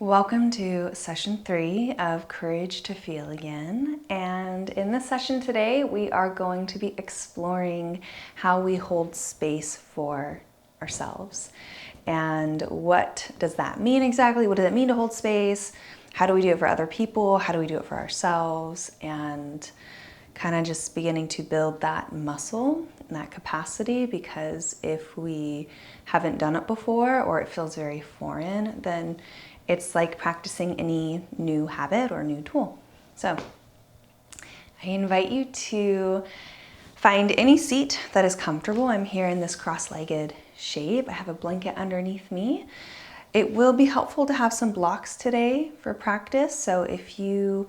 Welcome to session 3 of Courage to Feel Again. And in this session today, we are going to be exploring how we hold space for ourselves. And what does that mean exactly? What does it mean to hold space? How do we do it for other people? How do we do it for ourselves? And kind of just beginning to build that muscle and that capacity, because if we haven't done it before or it feels very foreign, then it's like practicing any new habit or new tool. So I invite you to find any seat that is comfortable. I'm here in this cross-legged shape. I have a blanket underneath me. It will be helpful to have some blocks today for practice. So if you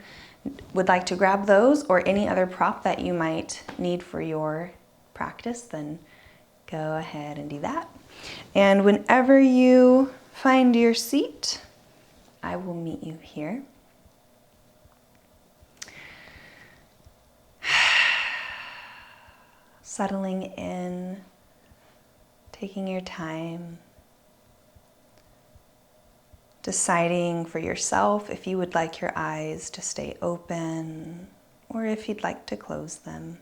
would like to grab those or any other prop that you might need for your practice, then go ahead and do that. And whenever you find your seat, I will meet you here. Settling in, taking your time, deciding for yourself if you would like your eyes to stay open or if you'd like to close them.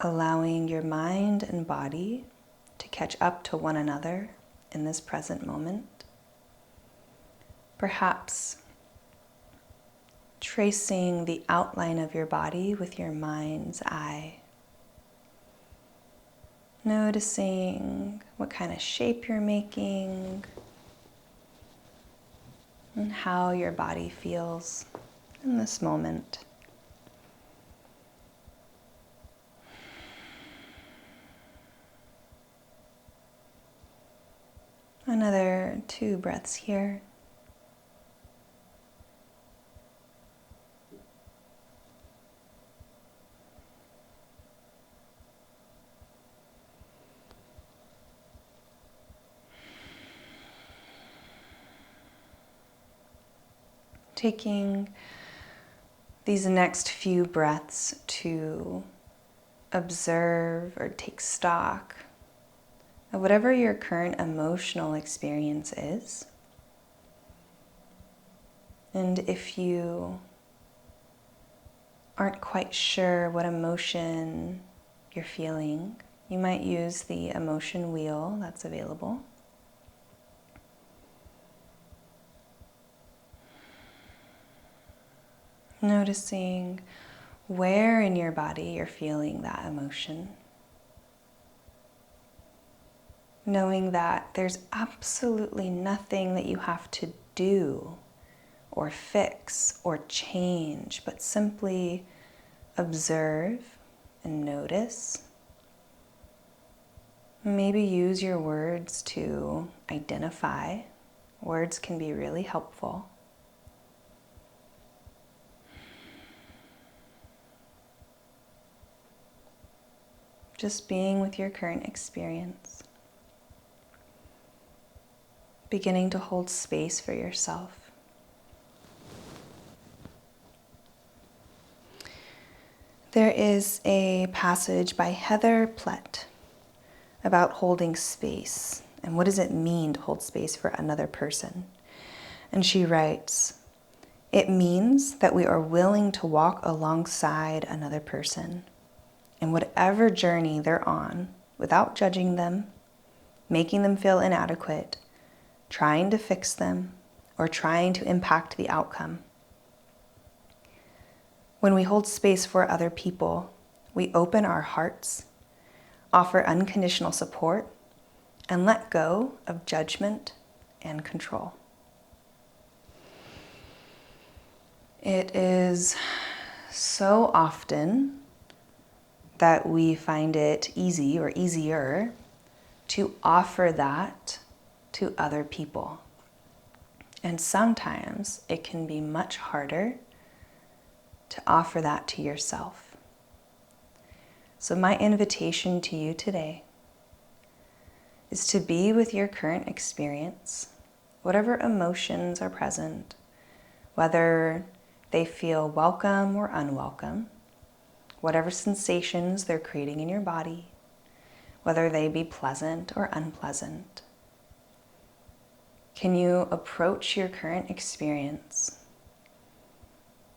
Allowing your mind and body to catch up to one another in this present moment. Perhaps tracing the outline of your body with your mind's eye. Noticing what kind of shape you're making and how your body feels in this moment. Another 2 breaths here. Taking these next few breaths to observe or take stock of whatever your current emotional experience is. And if you aren't quite sure what emotion you're feeling, you might use the emotion wheel that's available. Noticing where in your body you're feeling that emotion. Knowing that there's absolutely nothing that you have to do or fix or change, but simply observe and notice. Maybe use your words to identify. Words can be really helpful. Just being with your current experience. Beginning to hold space for yourself. There is a passage by Heather Plett about holding space and what does it mean to hold space for another person. And she writes, "It means that we are willing to walk alongside another person in whatever journey they're on without judging them, making them feel inadequate, trying to fix them, or trying to impact the outcome. When we hold space for other people, we open our hearts, offer unconditional support, and let go of judgment and control." It is so often that we find it easy or easier to offer that to other people. And sometimes it can be much harder to offer that to yourself. So my invitation to you today is to be with your current experience, whatever emotions are present, whether they feel welcome or unwelcome, whatever sensations they're creating in your body, whether they be pleasant or unpleasant. Can you approach your current experience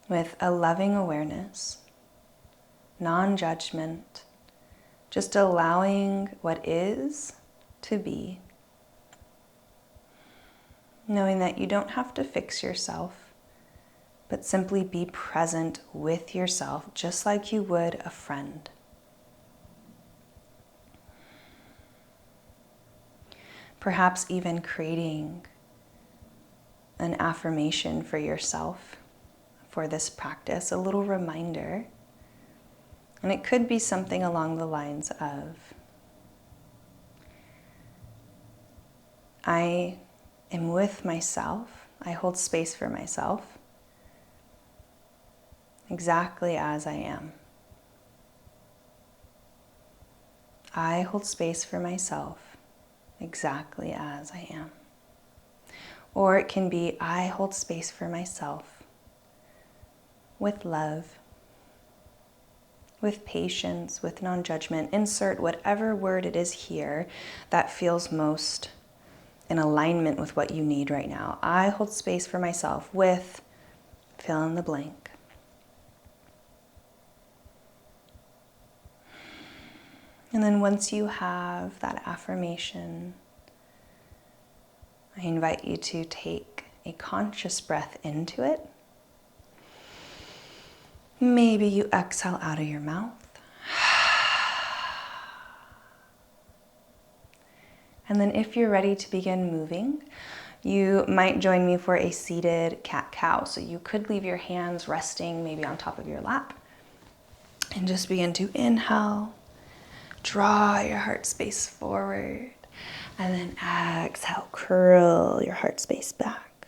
with a loving awareness, non-judgment, just allowing what is to be, knowing that you don't have to fix yourself, but simply be present with yourself just like you would a friend. Perhaps even creating an affirmation for yourself for this practice, a little reminder. And it could be something along the lines of, I am with myself, I hold space for myself exactly as I am. I hold space for myself exactly as I am. Or it can be, I hold space for myself with love, with patience, with non-judgment. Insert whatever word it is here that feels most in alignment with what you need right now. I hold space for myself with, fill in the blank. And then once you have that affirmation, I invite you to take a conscious breath into it. Maybe you exhale out of your mouth. And then if you're ready to begin moving, you might join me for a seated cat-cow. So you could leave your hands resting maybe on top of your lap and just begin to inhale, draw your heart space forward, and then exhale, curl your heart space back.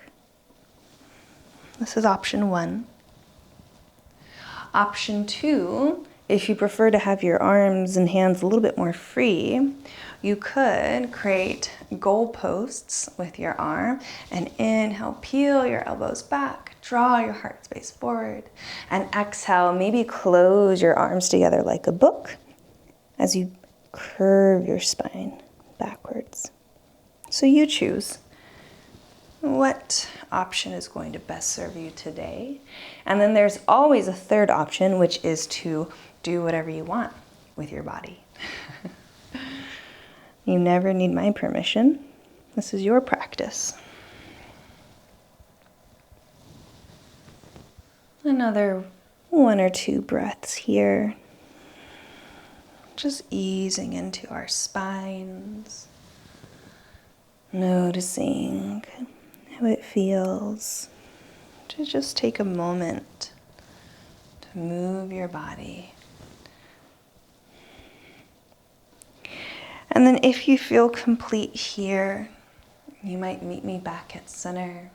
This is option 1. Option 2, if you prefer to have your arms and hands a little bit more free, you could create goalposts with your arm and inhale, peel your elbows back, draw your heart space forward, and exhale, maybe close your arms together like a book as you curve your spine backwards. So you choose what option is going to best serve you today. And then there's always a third option, which is to do whatever you want with your body. You never need my permission. This is your practice. Another 1 or 2 breaths here. Just easing into our spines. Noticing how it feels to just take a moment to move your body. And then if you feel complete here, you might meet me back at center.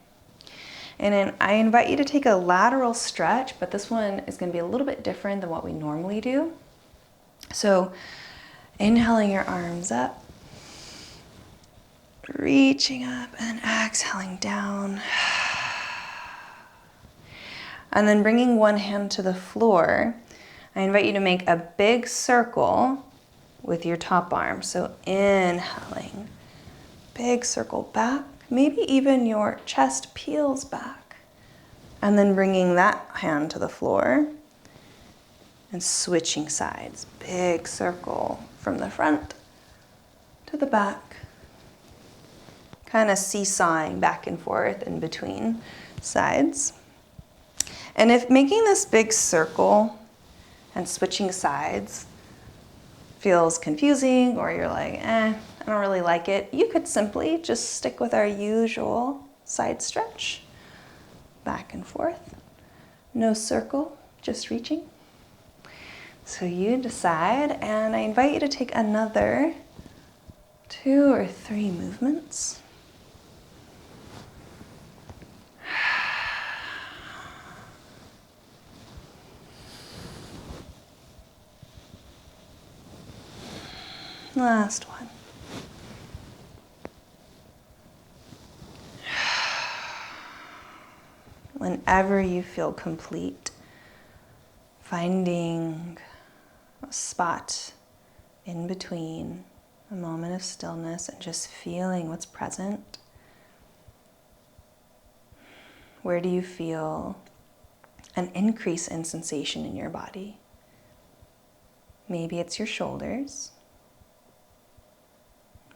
And then I invite you to take a lateral stretch, but this one is going to be a little bit different than what we normally do. So inhaling your arms up, reaching up, and exhaling down. And then bringing one hand to the floor, I invite you to make a big circle with your top arm. So inhaling, big circle back, maybe even your chest peels back. And then bringing that hand to the floor and switching sides. Big circle from the front to the back. Kind of seesawing back and forth in between sides. And if making this big circle and switching sides feels confusing, or you're like, I don't really like it, you could simply just stick with our usual side stretch. Back and forth. No circle, just reaching. So you decide, and I invite you to take another 2 or 3 movements. Last one. Whenever you feel complete, finding a spot in between, a moment of stillness and just feeling what's present. Where do you feel an increase in sensation in your body? Maybe it's your shoulders.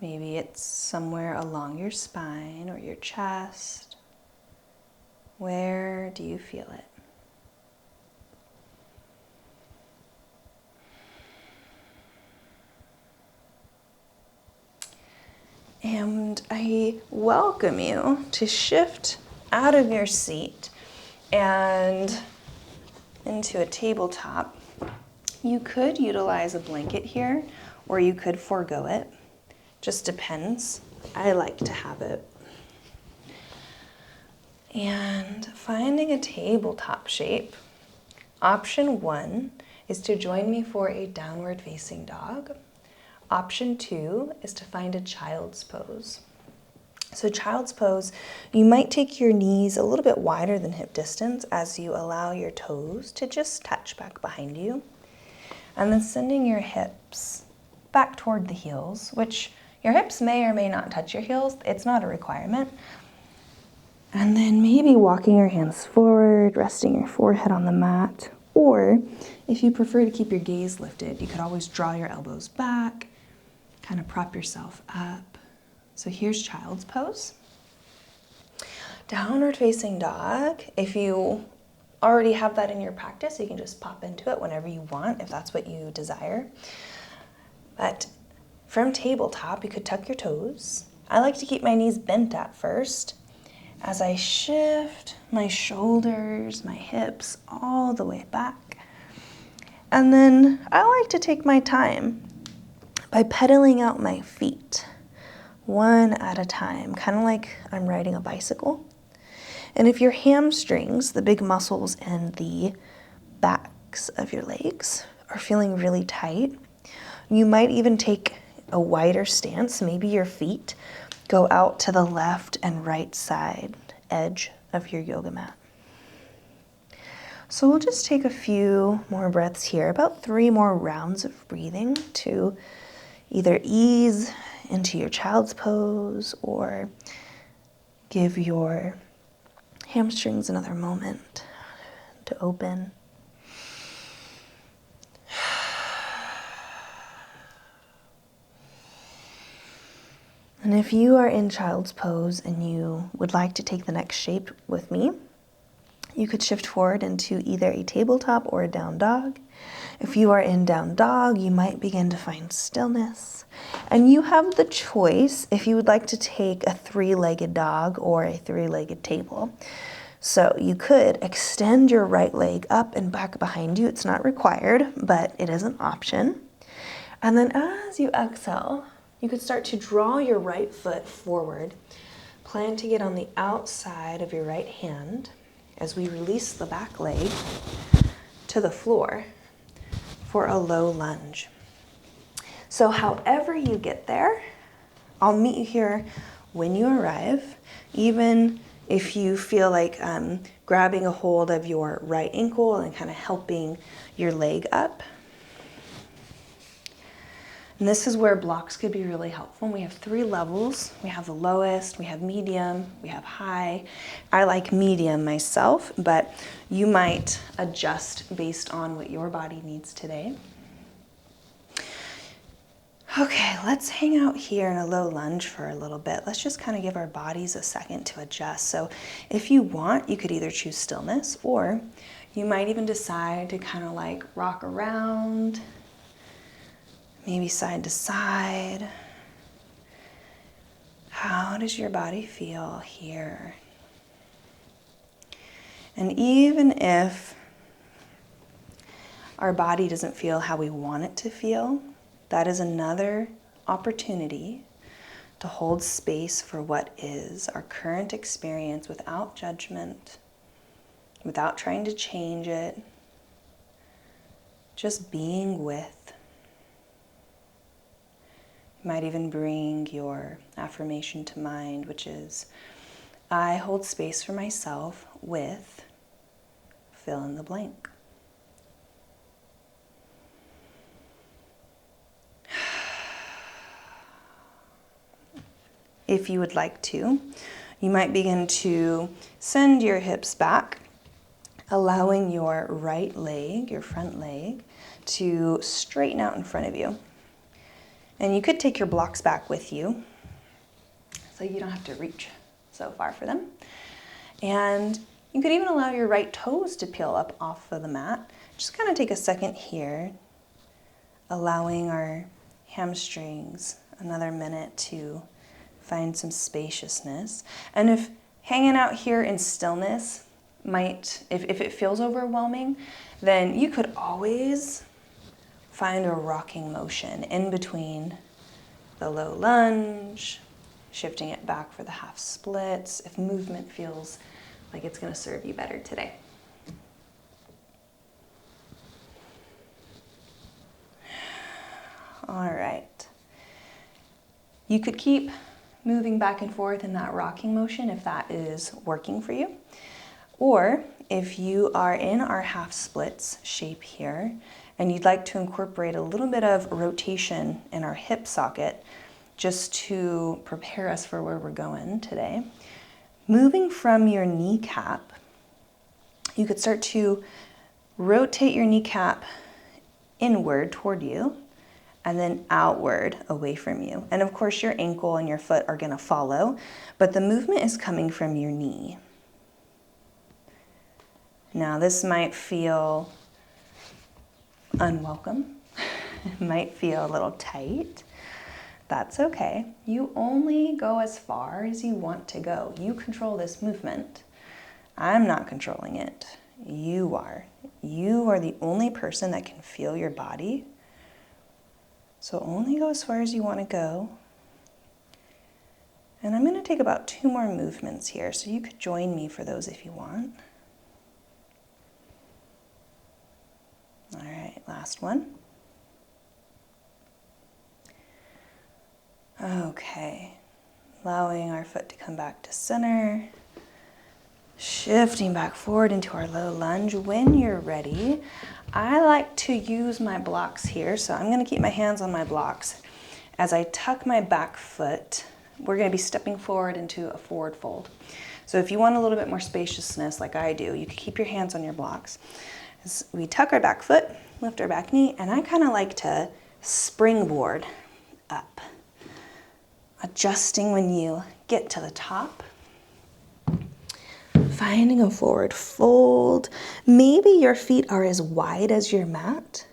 Maybe it's somewhere along your spine or your chest. Where do you feel it? And I welcome you to shift out of your seat and into a tabletop. You could utilize a blanket here, or you could forego it. Just depends. I like to have it. And finding a tabletop shape. Option 1 is to join me for a downward facing dog. Option 2 is to find a child's pose. So child's pose, you might take your knees a little bit wider than hip distance as you allow your toes to just touch back behind you. And then sending your hips back toward the heels, which your hips may or may not touch your heels. It's not a requirement. And then maybe walking your hands forward, resting your forehead on the mat. Or if you prefer to keep your gaze lifted, you could always draw your elbows back, kind of prop yourself up. So here's child's pose. Downward facing dog. If you already have that in your practice, you can just pop into it whenever you want, if that's what you desire. But from tabletop, you could tuck your toes. I like to keep my knees bent at first as I shift my shoulders, my hips all the way back. And then I like to take my time by pedaling out my feet one at a time, kind of like I'm riding a bicycle. And if your hamstrings, the big muscles in the backs of your legs, are feeling really tight, you might even take a wider stance. Maybe your feet go out to the left and right side edge of your yoga mat. So we'll just take a few more breaths here, about 3 more rounds of breathing to either ease into your child's pose or give your hamstrings another moment to open. And if you are in child's pose and you would like to take the next shape with me, you could shift forward into either a tabletop or a down dog. If you are in down dog, you might begin to find stillness. And you have the choice if you would like to take a 3-legged dog or a 3-legged table. So you could extend your right leg up and back behind you. It's not required, but it is an option. And then as you exhale, you could start to draw your right foot forward, planting it on the outside of your right hand as we release the back leg to the floor for a low lunge. So however you get there, I'll meet you here when you arrive. Even if you feel like grabbing a hold of your right ankle and kind of helping your leg up. And this is where blocks could be really helpful. We have 3 levels. We have the lowest, we have medium, we have high. I like medium myself, but you might adjust based on what your body needs today. Okay, let's hang out here in a low lunge for a little bit. Let's just kind of give our bodies a second to adjust. So if you want, you could either choose stillness, or you might even decide to kind of like rock around, maybe side to side. How does your body feel here? And even if our body doesn't feel how we want it to feel, that is another opportunity to hold space for what is our current experience without judgment, without trying to change it, just being with. You might even bring your affirmation to mind, which is, I hold space for myself with fill in the blank. if you would like to, you might begin to send your hips back, allowing your right leg, your front leg, to straighten out in front of you. And you could take your blocks back with you, so you don't have to reach so far for them. And you could even allow your right toes to peel up off of the mat. Just kind of take a second here, allowing our hamstrings another minute to find some spaciousness. And if hanging out here in stillness might, if it feels overwhelming, then you could always find a rocking motion in between the low lunge, shifting it back for the half splits, if movement feels like it's going to serve you better today. All right. You could keep moving back and forth in that rocking motion if that is working for you. Or if you are in our half splits shape here and you'd like to incorporate a little bit of rotation in our hip socket just to prepare us for where we're going today, moving from your kneecap, you could start to rotate your kneecap inward toward you and then outward away from you. And of course your ankle and your foot are gonna follow, but the movement is coming from your knee. Now this might feel unwelcome. It might feel a little tight. That's okay. You only go as far as you want to go. You control this movement. I'm not controlling it. You are. You are the only person that can feel your body. So only go as far as you want to go. And I'm going to take about 2 more movements here, so you could join me for those if you want. All right, last one. Okay, allowing our foot to come back to center, shifting back forward into our low lunge. When you're ready, I like to use my blocks here, so I'm going to keep my hands on my blocks. As I tuck my back foot, we're going to be stepping forward into a forward fold. So if you want a little bit more spaciousness like I do, you can keep your hands on your blocks. As we tuck our back foot, lift our back knee, and I kind of like to springboard up, adjusting when you get to the top. Finding a forward fold. Maybe your feet are as wide as your mat.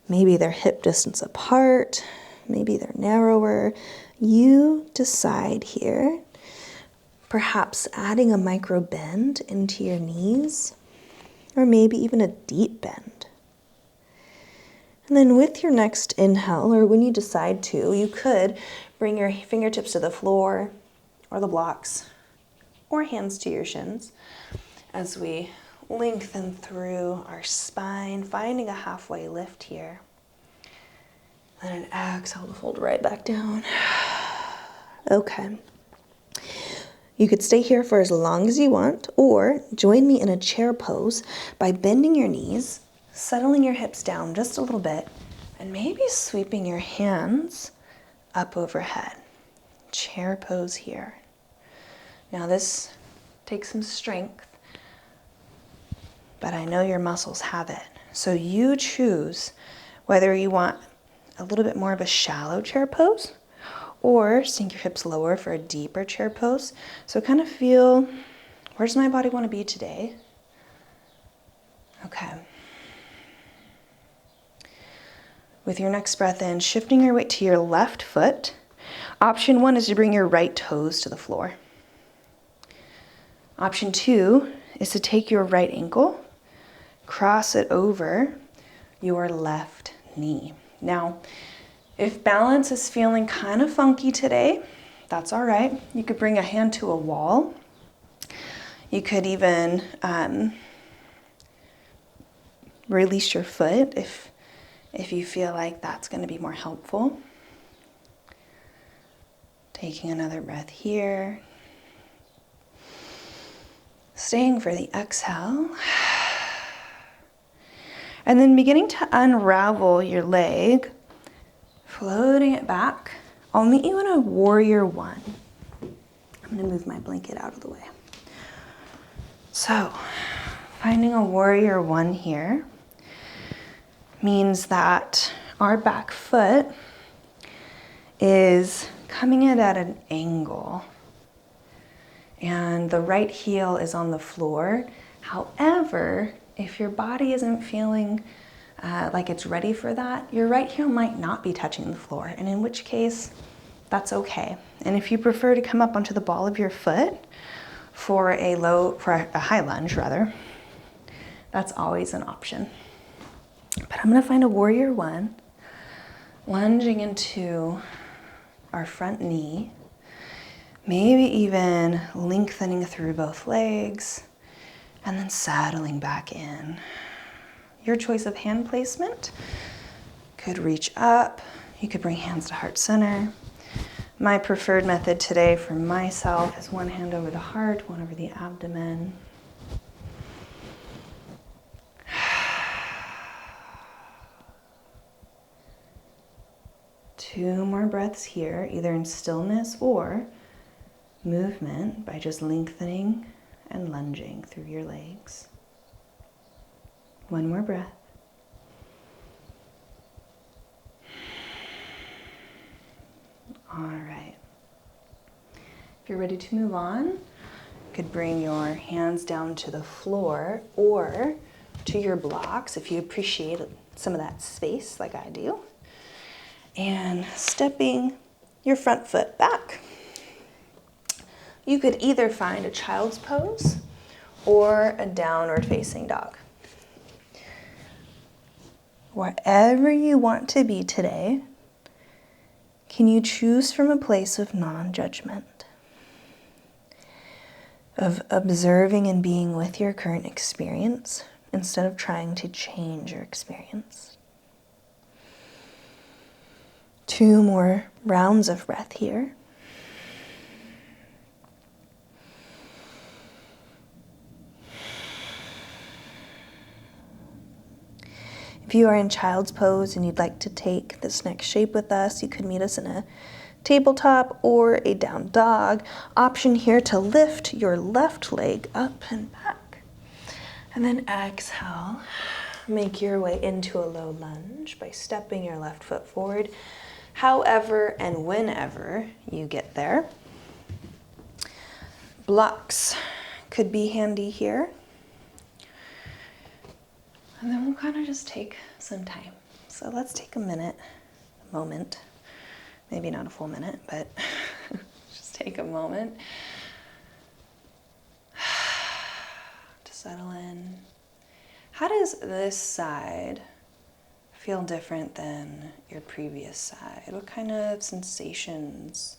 Maybe they're hip distance apart. Maybe they're narrower. You decide here. Perhaps adding a micro bend into your knees, or maybe even a deep bend. And then with your next inhale, or when you decide to, you could bring your fingertips to the floor or the blocks, or hands to your shins as we lengthen through our spine, finding a halfway lift here. And an exhale to fold right back down. Okay. You could stay here for as long as you want, or join me in a chair pose by bending your knees, settling your hips down just a little bit, and maybe sweeping your hands up overhead. Chair pose here. Now this takes some strength, but I know your muscles have it. So you choose whether you want a little bit more of a shallow chair pose or sink your hips lower for a deeper chair pose. So kind of feel, where does my body want to be today? Okay. With your next breath in, shifting your weight to your left foot. Option 1 is to bring your right toes to the floor. Option 2 is to take your right ankle, cross it over your left knee. Now, if balance is feeling kind of funky today, that's all right. You could bring a hand to a wall. You could even release your foot if you feel like that's going to be more helpful. Taking another breath here. Staying for the exhale. And then beginning to unravel your leg, floating it back I'll meet you in a warrior one. I'm going to move my blanket out of the way. So, finding a warrior one here means that our back foot is coming in at an angle and the right heel is on the floor. However, if your body isn't feeling like it's ready for that, your right heel might not be touching the floor, and in which case, that's okay. And if you prefer to come up onto the ball of your foot for a high lunge rather, that's always an option. But I'm gonna find a warrior one, lunging into our front knee, maybe even lengthening through both legs, and then settling back in. Your choice of hand placement could reach up. You could bring hands to heart center. My preferred method today for myself is one hand over the heart, one over the abdomen. Two more breaths here, either in stillness or movement by just lengthening and lunging through your legs. One more breath. All right. If you're ready to move on, you could bring your hands down to the floor or to your blocks if you appreciate some of that space like I do. And stepping your front foot back. You could either find a child's pose or a downward facing dog. Wherever you want to be today, can you choose from a place of non-judgment, of observing and being with your current experience instead of trying to change your experience? 2 more rounds of breath here. If you are in child's pose and you'd like to take this next shape with us, you could meet us in a tabletop or a down dog. Option here to lift your left leg up and back. And then exhale, make your way into a low lunge by stepping your left foot forward, however and whenever you get there. Blocks could be handy here. And then we'll kind of just take some time. So let's take a moment, maybe not a full minute, but just take a moment to settle in. How does this side feel different than your previous side? What kind of sensations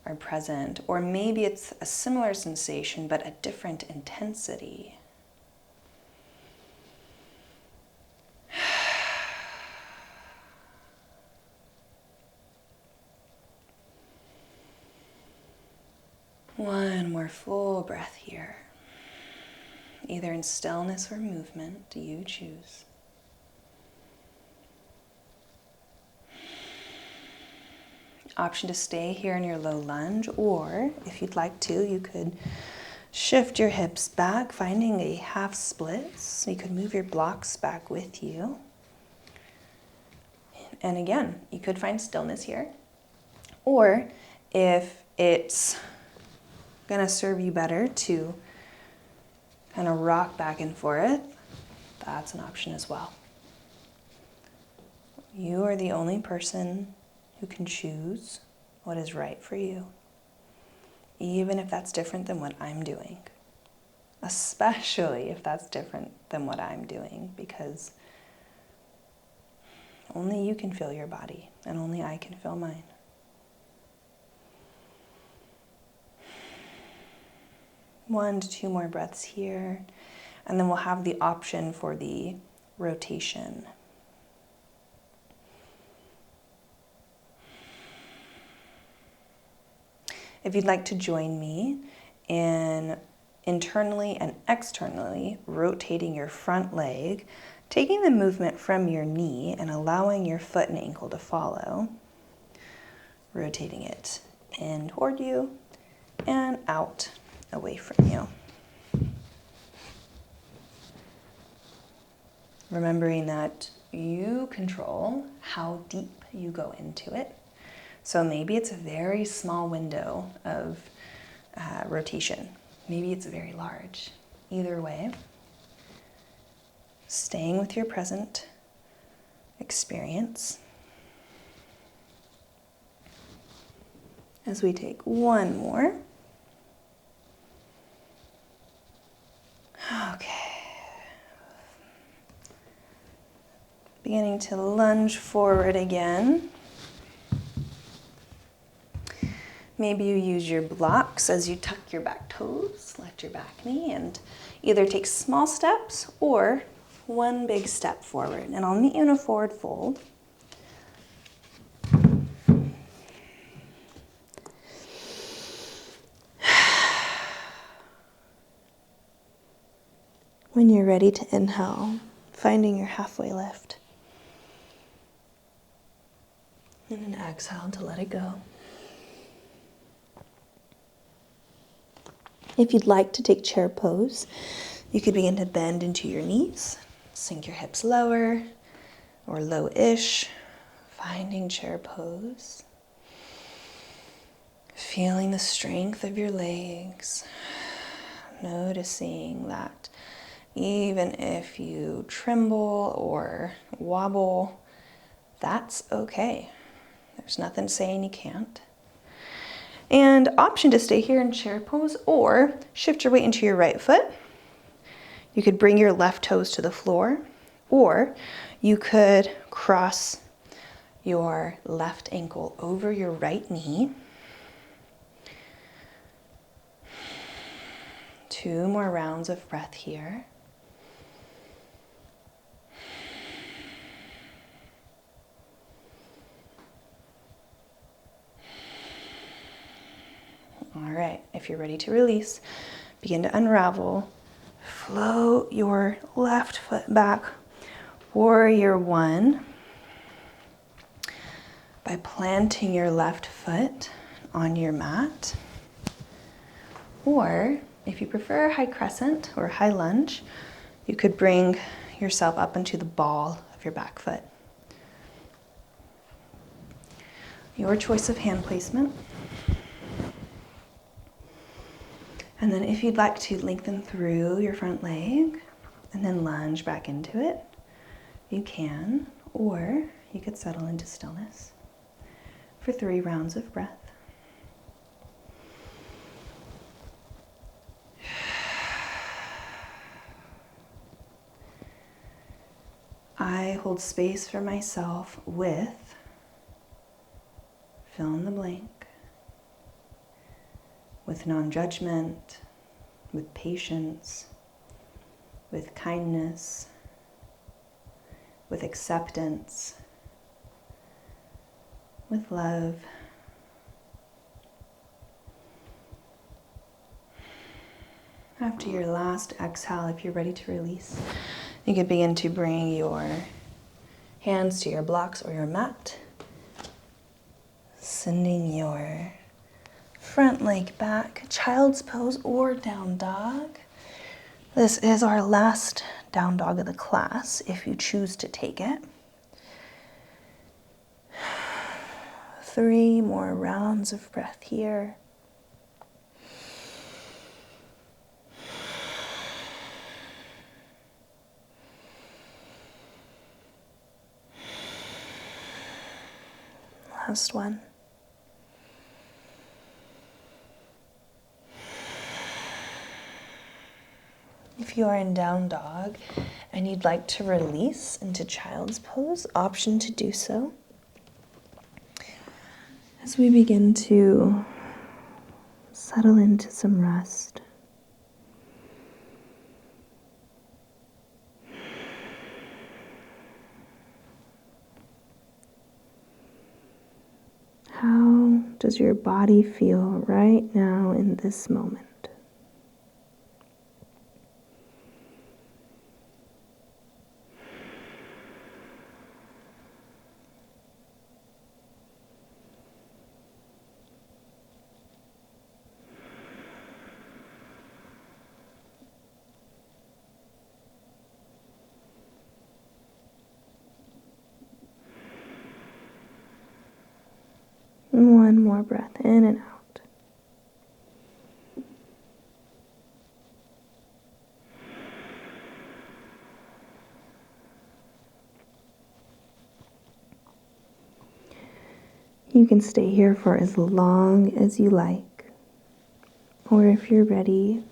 are present? Or maybe it's a similar sensation, but a different intensity. One more full breath here. Either in stillness or movement, do you choose? Option to stay here in your low lunge, or if you'd like to, you could shift your hips back, finding a half split. So you could move your blocks back with you. And again, you could find stillness here. Or if it's gonna serve you better to kind of rock back and forth, that's an option as well. You are the only person who can choose what is right for you, even if that's different than what I'm doing, especially if that's different than what I'm doing, because only you can feel your body and only I can feel mine. One to two more breaths here, and then we'll have the option for the rotation. If you'd like to join me in internally and externally rotating your front leg, taking the movement from your knee and allowing your foot and ankle to follow, rotating it in toward you and out away from you. Remembering that you control how deep you go into it. So maybe it's a very small window of rotation. Maybe it's very large. Either way, staying with your present experience. As we take one more. Okay. Beginning to lunge forward again. Maybe you use your blocks as you tuck your back toes, lift your back knee, and either take small steps or one big step forward. And I'll meet you in a forward fold. When you're ready to inhale, finding your halfway lift. And an exhale to let it go. If you'd like to take chair pose, you could begin to bend into your knees, sink your hips lower or low-ish, finding chair pose. Feeling the strength of your legs, noticing that even if you tremble or wobble, that's okay. There's nothing saying you can't. And option to stay here in chair pose or shift your weight into your right foot. You could bring your left toes to the floor, or you could cross your left ankle over your right knee. 2 more rounds of breath here. All right, if you're ready to release, begin to unravel. Float your left foot back, warrior 1, by planting your left foot on your mat. Or if you prefer high crescent or high lunge, you could bring yourself up into the ball of your back foot. Your choice of hand placement. And then if you'd like to lengthen through your front leg and then lunge back into it, you can, or you could settle into stillness for 3 rounds of breath. I hold space for myself with, fill in the blank, with non-judgment, with patience, with kindness, with acceptance, with love. After your last exhale, if you're ready to release, you can begin to bring your hands to your blocks or your mat, sending your front leg back, child's pose or down dog. This is our last down dog of the class, if you choose to take it. 3 more rounds of breath here. Last one. If you are in down dog and you'd like to release into child's pose, option to do so. As we begin to settle into some rest. How does your body feel right now in this moment? One more breath in and out. You can stay here for as long as you like, or if you're ready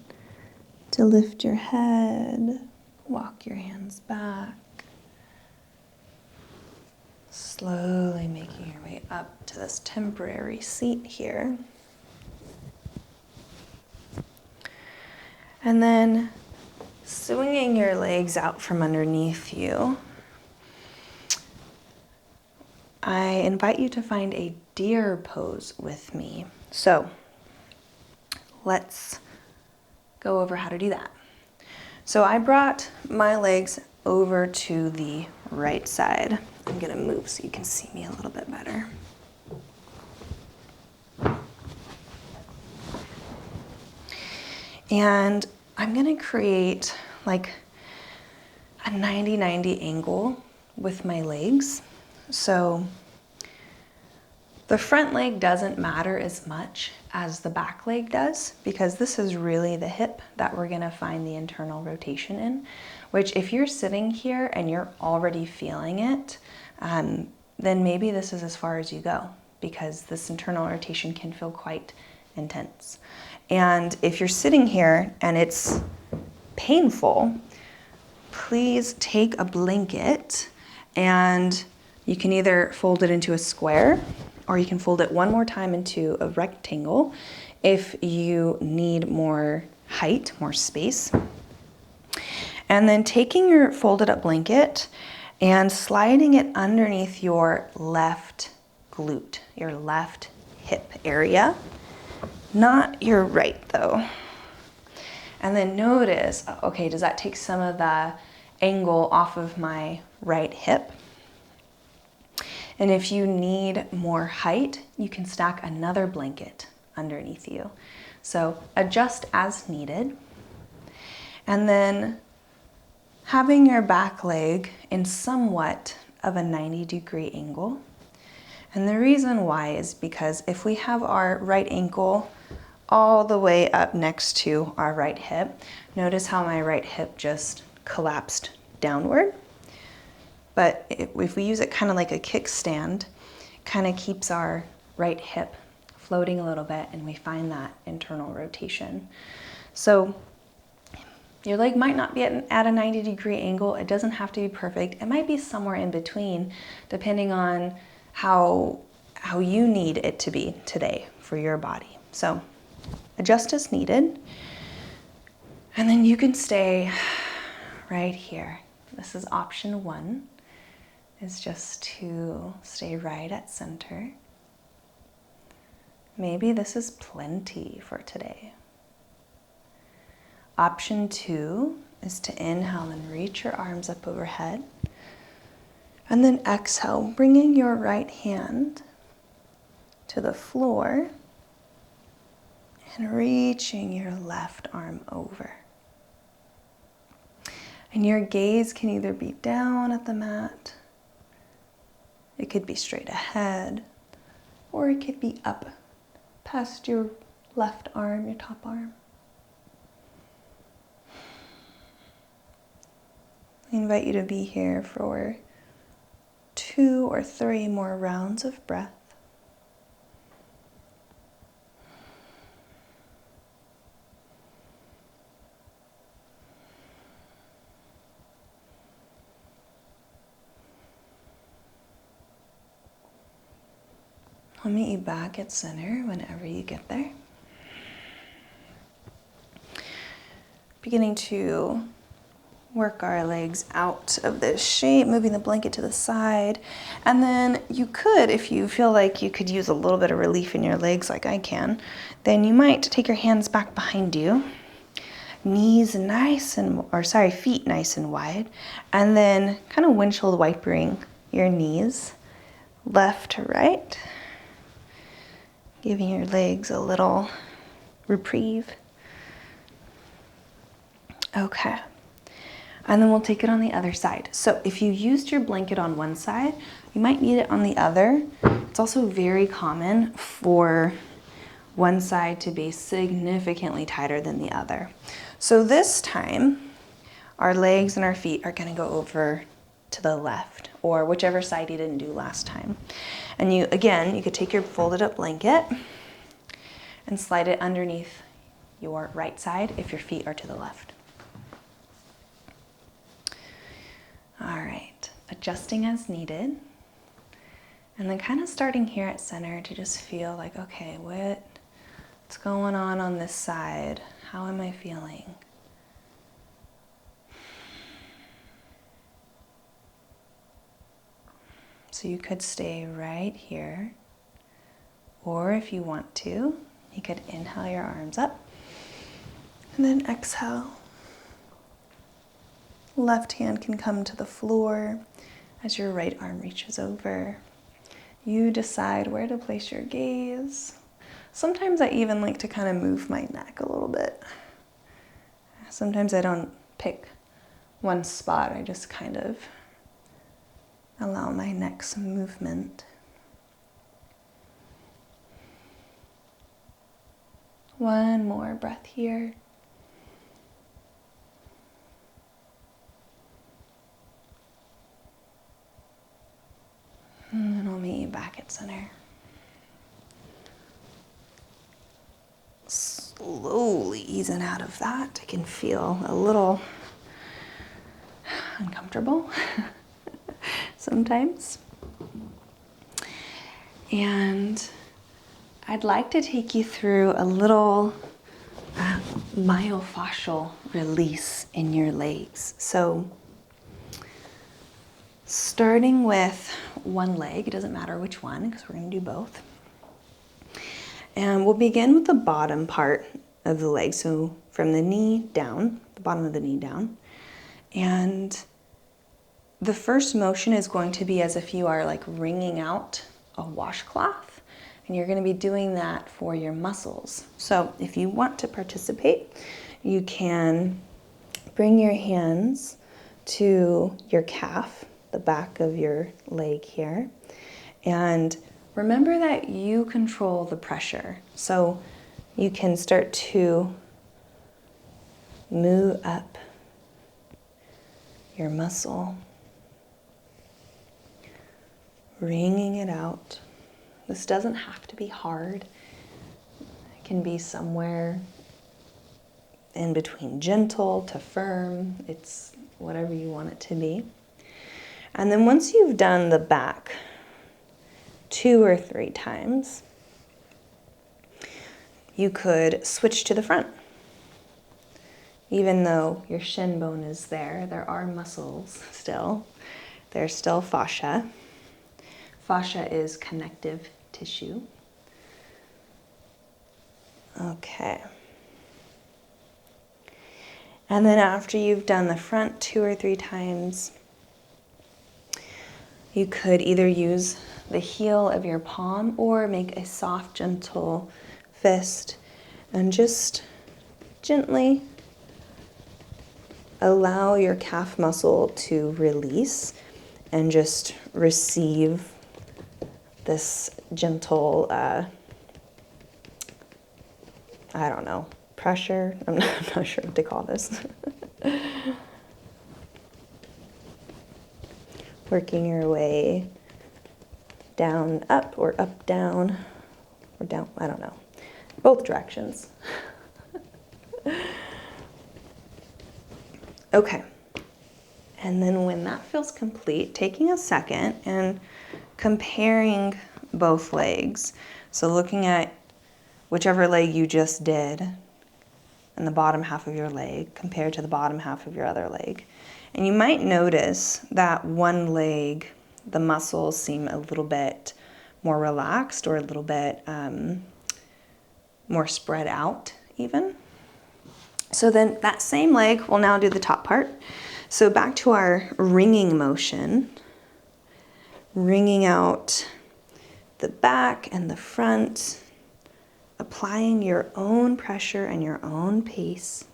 to lift your head, walk your hands back, slowly making your way up to this temporary seat here. And then swinging your legs out from underneath you, I invite you to find a deer pose with me. So let's go over how to do that. So I brought my legs over to the right side. I'm gonna move so you can see me a little bit better. And I'm gonna create like a 90-90 angle with my legs. So the front leg doesn't matter as much as the back leg does, because this is really the hip that we're gonna find the internal rotation in, which if you're sitting here and you're already feeling it, then maybe this is as far as you go, because this internal rotation can feel quite intense. And if you're sitting here and it's painful, please take a blanket and you can either fold it into a square or you can fold it one more time into a rectangle if you need more height, more space. And then taking your folded up blanket and sliding it underneath your left glute, your left hip area, not your right though. And then notice, okay, does that take some of the angle off of my right hip? And if you need more height, you can stack another blanket underneath you. So adjust as needed. And then having your back leg in somewhat of a 90-degree angle. And the reason why is because if we have our right ankle all the way up next to our right hip, notice how my right hip just collapsed downward. But if we use it kind of like a kickstand, kind of keeps our right hip floating a little bit and we find that internal rotation. So your leg might not be at a 90-degree angle. It doesn't have to be perfect. It might be somewhere in between, depending on how you need it to be today for your body. So adjust as needed. And then you can stay right here. This is option one, is just to stay right at center. Maybe this is plenty for today. Option two is to inhale and reach your arms up overhead. And then exhale, bringing your right hand to the floor and reaching your left arm over. And your gaze can either be down at the mat, it could be straight ahead, or it could be up past your left arm, your top arm. I invite you to be here for 2 or 3 more rounds of breath. I'll meet you back at center whenever you get there. Beginning to work our legs out of this shape, moving the blanket to the side. And then you could, if you feel like you could use a little bit of relief in your legs like I can, then you might take your hands back behind you, feet nice and wide, and then kind of windshield wipering your knees left to right, giving your legs a little reprieve. Okay. And then we'll take it on the other side. So if you used your blanket on one side, you might need it on the other. It's also very common for one side to be significantly tighter than the other. So this time, our legs and our feet are gonna go over to the left, or whichever side you didn't do last time. And you could take your folded up blanket and slide it underneath your right side if your feet are to the left. All right, adjusting as needed. And then kind of starting here at center to just feel like, okay, what's going on this side? How am I feeling? So you could stay right here, or if you want to, you could inhale your arms up and then exhale. Left hand can come to the floor as your right arm reaches over. You decide where to place your gaze. Sometimes I even like to kind of move my neck a little bit. Sometimes I don't pick one spot, I just kind of allow my neck some movement. One more breath here. And then I'll meet you back at center. Slowly easing out of that. I can feel a little uncomfortable sometimes. And I'd like to take you through a little myofascial release in your legs. So starting with one leg, it doesn't matter which one because we're going to do both. And we'll begin with the bottom part of the leg. So from the knee down, the bottom of the knee down. And the first motion is going to be as if you are like wringing out a washcloth. And you're going to be doing that for your muscles. So if you want to participate, you can bring your hands to your calf, the back of your leg here. And remember that you control the pressure. So you can start to move up your muscle, wringing it out. This doesn't have to be hard. It can be somewhere in between gentle to firm. It's whatever you want it to be. And then once you've done the back 2 or 3 times, you could switch to the front. Even though your shin bone is there, there are muscles still. There's still fascia. Fascia is connective tissue. Okay. And then after you've done the front 2 or 3 times, you could either use the heel of your palm or make a soft, gentle fist and just gently allow your calf muscle to release and just receive this gentle, pressure. I'm not sure what to call this. Working your way down, up, or up, down, or down, I don't know. Both directions. Okay. And then when that feels complete, taking a second and comparing both legs. So looking at whichever leg you just did and the bottom half of your leg compared to the bottom half of your other leg. And you might notice that one leg, the muscles seem a little bit more relaxed or a little bit more spread out even. So then that same leg, we'll now do the top part. So back to our wringing motion, wringing out the back and the front, applying your own pressure and your own pace.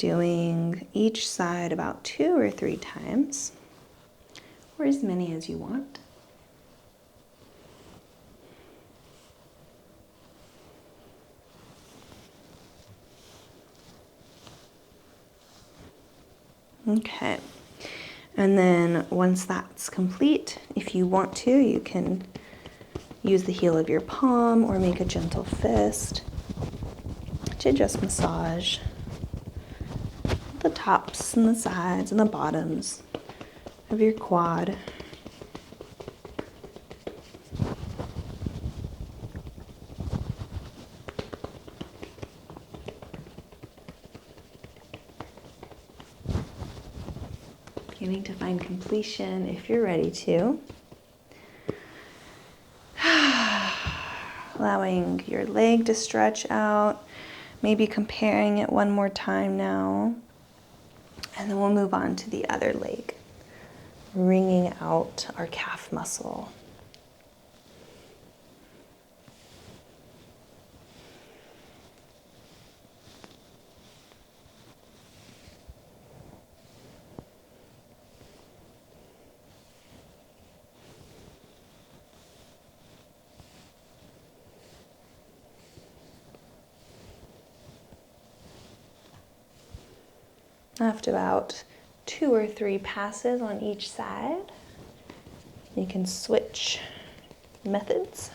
doing each side about 2 or 3 times, or as many as you want. Okay, and then once that's complete, if you want to, you can use the heel of your palm or make a gentle fist to just massage the tops and the sides and the bottoms of your quad. Beginning to find completion if you're ready to. Allowing your leg to stretch out, maybe comparing it one more time now. And then we'll move on to the other leg, wringing out our calf muscle. After about 2 or 3 passes on each side, you can switch methods.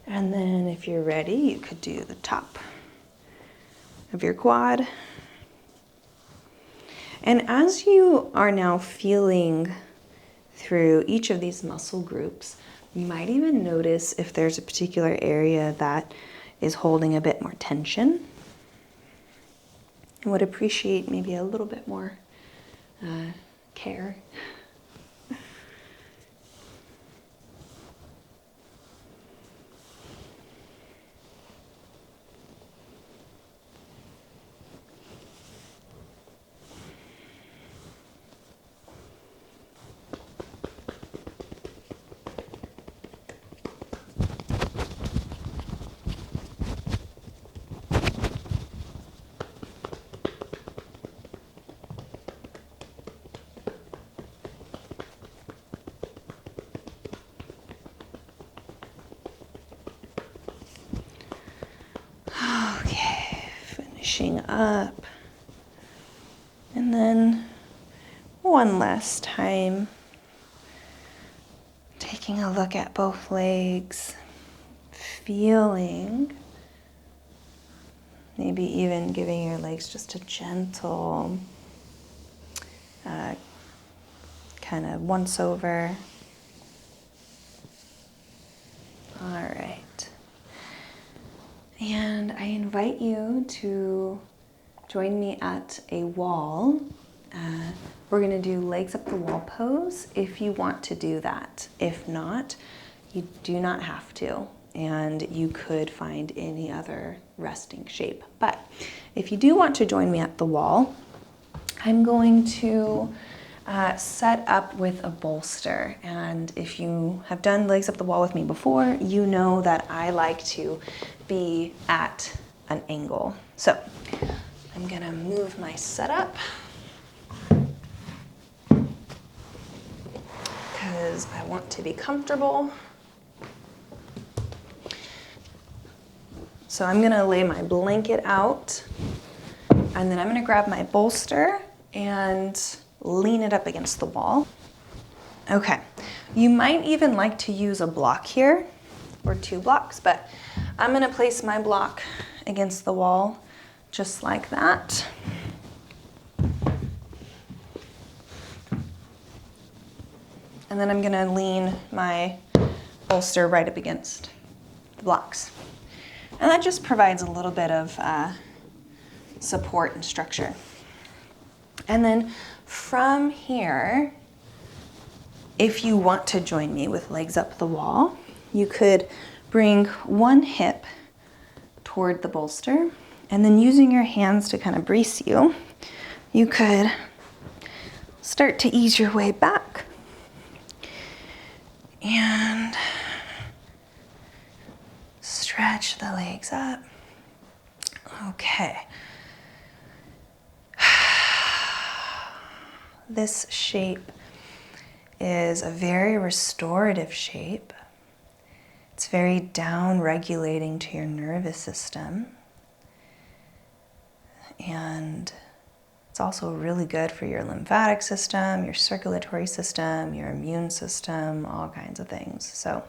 And then if you're ready, you could do the top of your quad. And as you are now feeling through each of these muscle groups, you might even notice if there's a particular area that is holding a bit more tension. I would appreciate maybe a little bit more care. Finishing up, and then one last time, taking a look at both legs, feeling, maybe even giving your legs just a gentle kind of once over. All right. And I invite you to join me at a wall. We're going to do legs up the wall pose if you want to do that. If not, you do not have to. And you could find any other resting shape. But if you do want to join me at the wall, I'm going to set up with a bolster. And if you have done legs up the wall with me before, you know that I like to be at an angle. So I'm gonna move my setup because I want to be comfortable. So I'm gonna lay my blanket out, and then I'm gonna grab my bolster and lean it up against the wall. Okay, you might even like to use a block here, or 2 blocks, but I'm gonna place my block against the wall just like that. And then I'm gonna lean my bolster right up against the blocks. And that just provides a little bit of support and structure. And then from here, if you want to join me with legs up the wall, you could bring one hip toward the bolster And then using your hands to kind of brace you, you could start to ease your way back. And stretch the legs up. Okay. This shape is a very restorative shape. It's very down regulating to your nervous system. And it's also really good for your lymphatic system, your circulatory system, your immune system, all kinds of things. So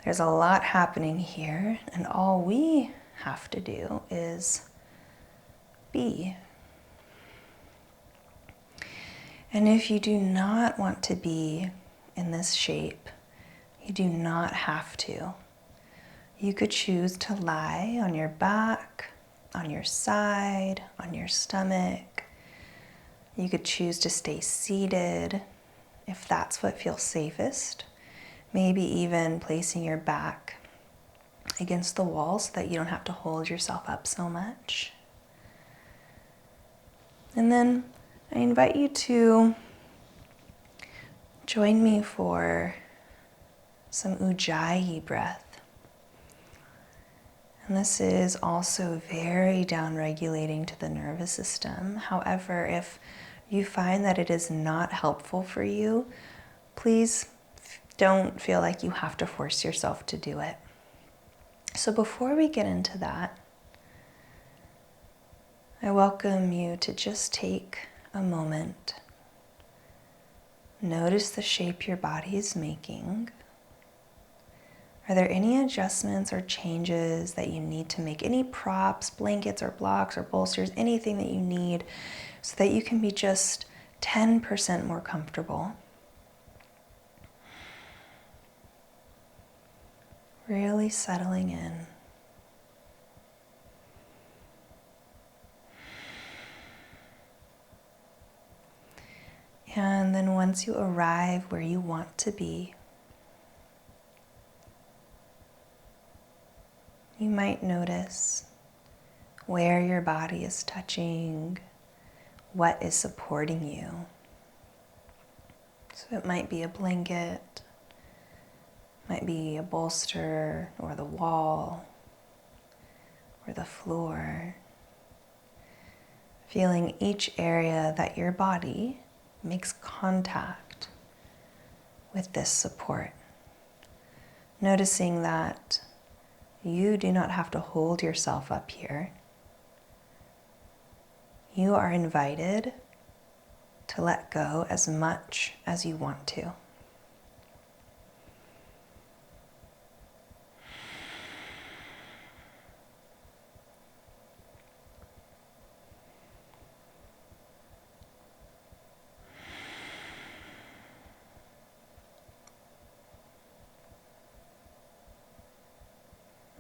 there's a lot happening here, and all we have to do is be. And if you do not want to be in this shape, you do not have to. You could choose to lie on your back, on your side, on your stomach. You could choose to stay seated if that's what feels safest. Maybe even placing your back against the wall so that you don't have to hold yourself up so much. And then I invite you to join me for some ujjayi breath. And this is also very down-regulating to the nervous system. However, if you find that it is not helpful for you, please don't feel like you have to force yourself to do it. So before we get into that, I welcome you to just take a moment. Notice the shape your body is making. Are there any adjustments or changes that you need to make? Any props, blankets or blocks or bolsters, anything that you need so that you can be just 10% more comfortable? Really settling in. And then once you arrive where you want to be, you might notice where your body is touching, what is supporting you. So it might be a blanket, might be a bolster, or the wall, or the floor. Feeling each area that your body makes contact with this support. Noticing that you do not have to hold yourself up here. You are invited to let go as much as you want to.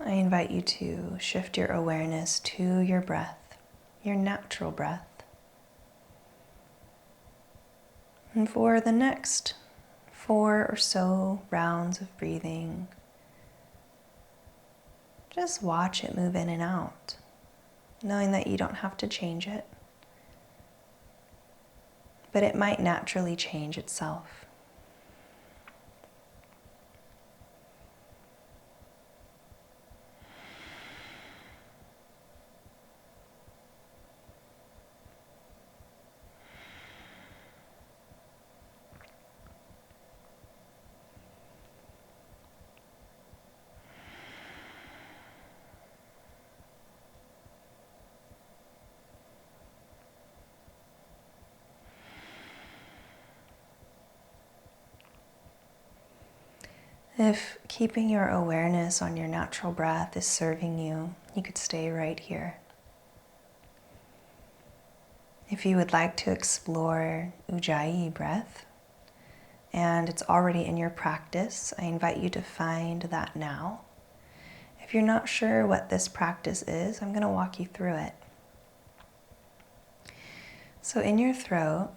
I invite you to shift your awareness to your breath, your natural breath. And for the next 4 or so rounds of breathing, just watch it move in and out, knowing that you don't have to change it, but it might naturally change itself. If keeping your awareness on your natural breath is serving you, you could stay right here. If you would like to explore ujjayi breath, and it's already in your practice, I invite you to find that now. If you're not sure what this practice is, I'm going to walk you through it. So in your throat,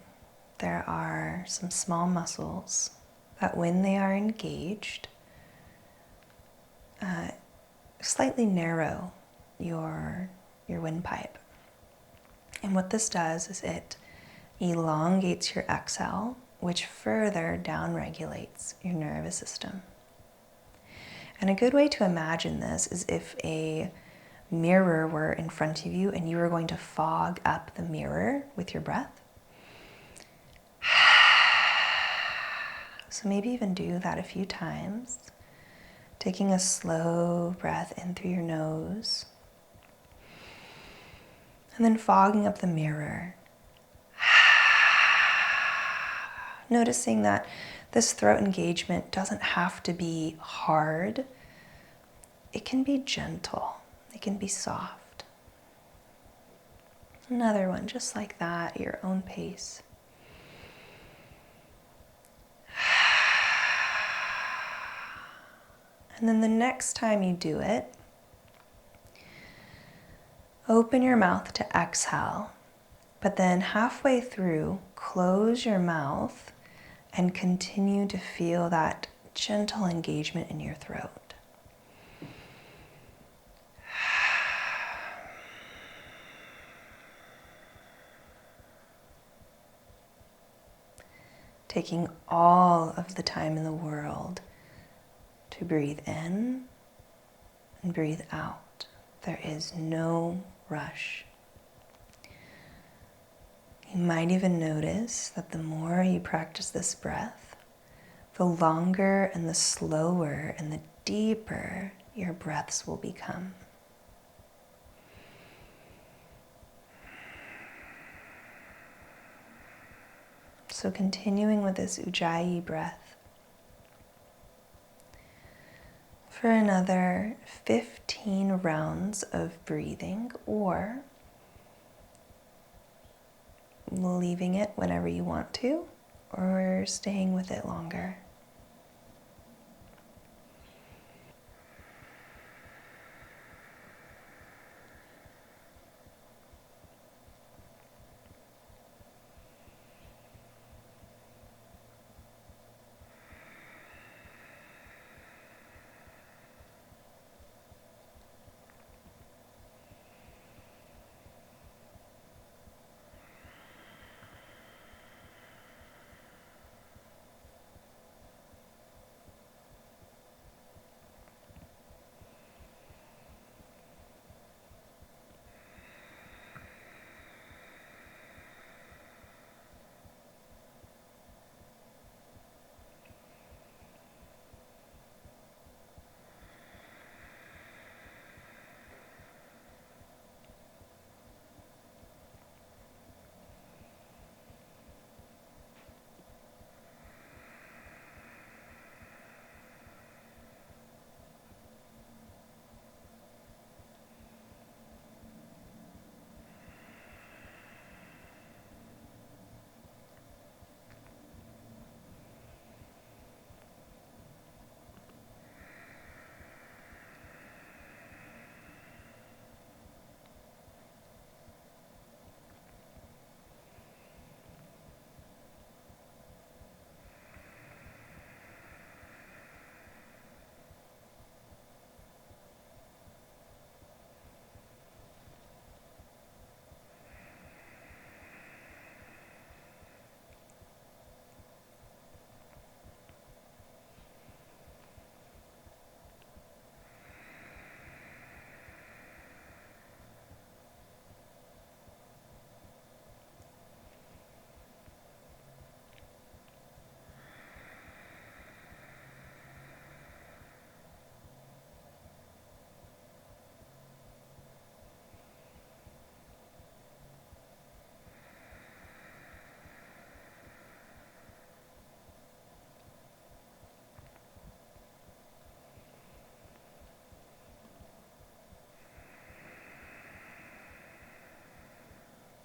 there are some small muscles that when they are engaged, slightly narrow your your windpipe. And what this does is it elongates your exhale, which further downregulates your nervous system. And a good way to imagine this is if a mirror were in front of you and you were going to fog up the mirror with your breath. So maybe even do that a few times, taking a slow breath in through your nose, and then fogging up the mirror. Noticing that this throat engagement doesn't have to be hard. It can be gentle. It can be soft. Another one just like that at your own pace. And then the next time you do it, open your mouth to exhale, but then halfway through, close your mouth and continue to feel that gentle engagement in your throat. Taking all of the time in the world to breathe in and breathe out. There is no rush. You might even notice that the more you practice this breath, the longer and the slower and the deeper your breaths will become. So continuing with this Ujjayi breath for another 15 rounds of breathing, or leaving it whenever you want to, or staying with it longer.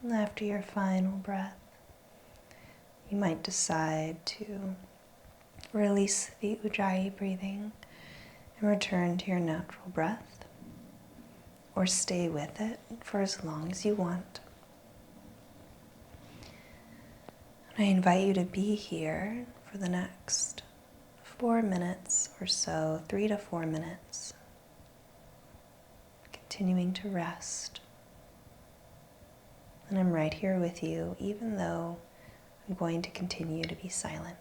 And after your final breath, you might decide to release the Ujjayi breathing and return to your natural breath, or stay with it for as long as you want. And I invite you to be here for the next 4 minutes or so, 3 to 4 minutes, continuing to rest And I'm right here with you, even though I'm going to continue to be silent.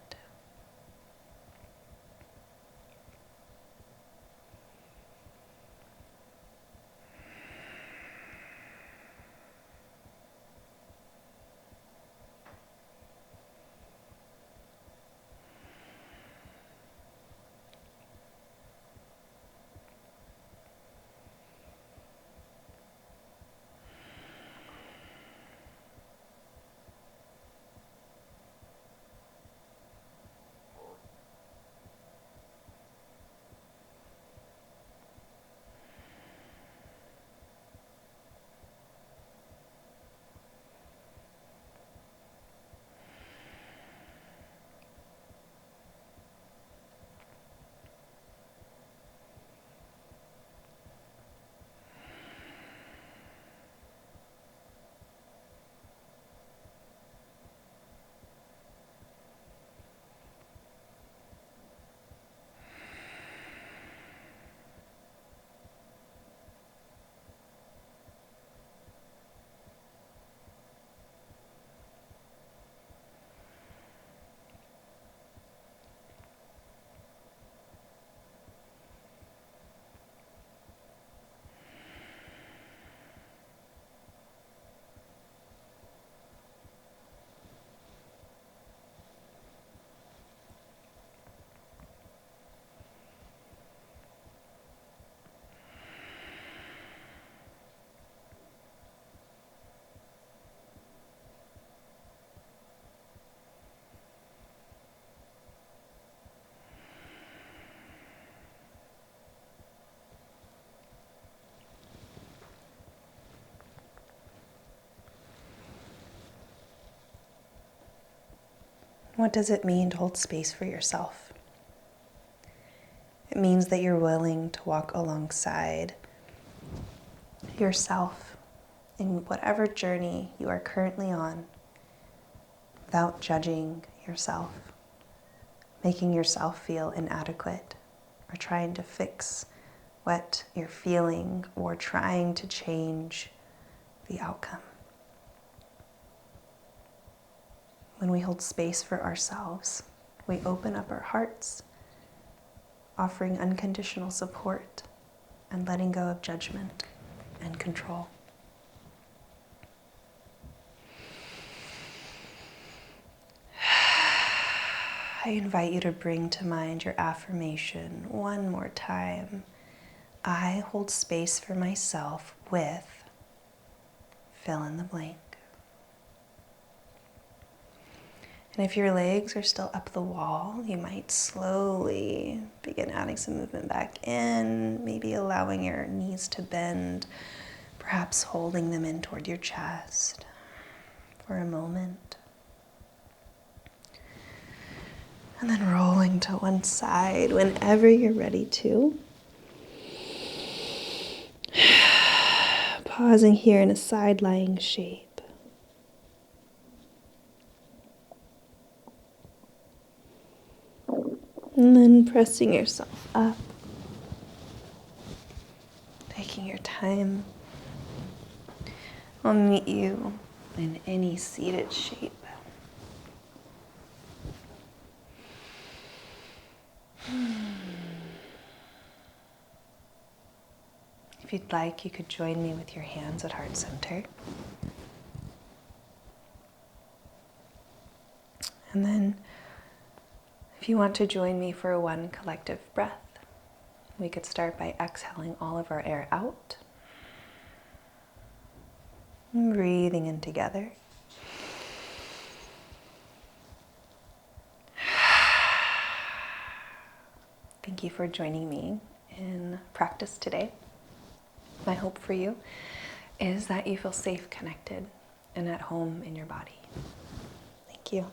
What does it mean to hold space for yourself? It means that you're willing to walk alongside yourself in whatever journey you are currently on without judging yourself, making yourself feel inadequate, or trying to fix what you're feeling or trying to change the outcome. When we hold space for ourselves, we open up our hearts, offering unconditional support and letting go of judgment and control. I invite you to bring to mind your affirmation one more time. I hold space for myself with fill in the blank. And if your legs are still up the wall, you might slowly begin adding some movement back in, maybe allowing your knees to bend, perhaps holding them in toward your chest for a moment. And then rolling to one side whenever you're ready to. Pausing here in a side-lying shape. And then pressing yourself up. Taking your time. I'll meet you in any seated shape. If you'd like, you could join me with your hands at heart center. And then, if you want to join me for one collective breath, we could start by exhaling all of our air out. And breathing in together. Thank you for joining me in practice today. My hope for you is that you feel safe, connected, and at home in your body. Thank you.